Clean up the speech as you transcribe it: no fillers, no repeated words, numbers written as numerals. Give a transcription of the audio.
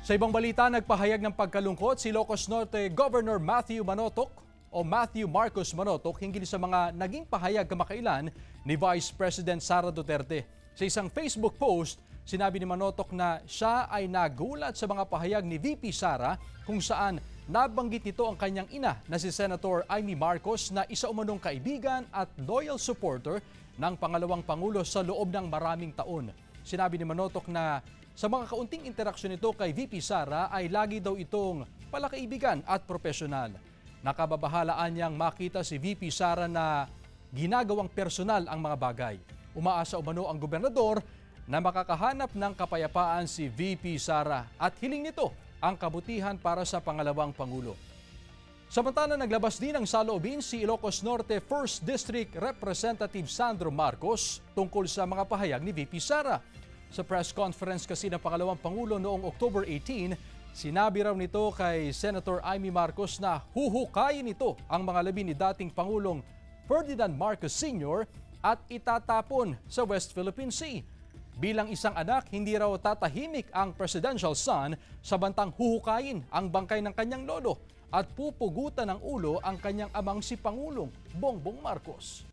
Sa ibang balita, nagpahayag ng pagkalungkot si Ilocos Norte Governor Matthew Marcos Manotoc hinggil sa mga naging pahayag kamakailan ni Vice President Sara Duterte. Sa isang Facebook post, sinabi ni Manotoc na siya ay nagulat sa mga pahayag ni VP Sara kung saan nabanggit nito ang kanyang ina na si Senator Amy Marcos na isa umanong kaibigan at loyal supporter ng pangalawang Pangulo sa loob ng maraming taon. Sinabi ni Manotoc na sa mga kaunting interaksyon nito kay VP Sara ay lagi daw itong palakaibigan at profesional. Nakababahalaan niyang makita si VP Sara na ginagawang personal ang mga bagay. Umaasa umano ang gobernador na makakahanap ng kapayapaan si VP Sara at hiling nito ang kabutihan para sa pangalawang Pangulo. Samantala, naglabas din ng saloobin si Ilocos Norte 1st District Representative Sandro Marcos tungkol sa mga pahayag ni VP Sara. Sa press conference kasi ng pangalawang Pangulo noong October 18, sinabi raw nito kay Senator Amy Marcos na huhukayin nito ang mga labi ni dating Pangulong Ferdinand Marcos Sr. at itatapon sa West Philippine Sea. Bilang isang anak, hindi raw tatahimik ang presidential son sa bantang huhukayin ang bangkay ng kanyang lolo at pupugutan ng ulo ang kanyang amang si Pangulong Bongbong Marcos.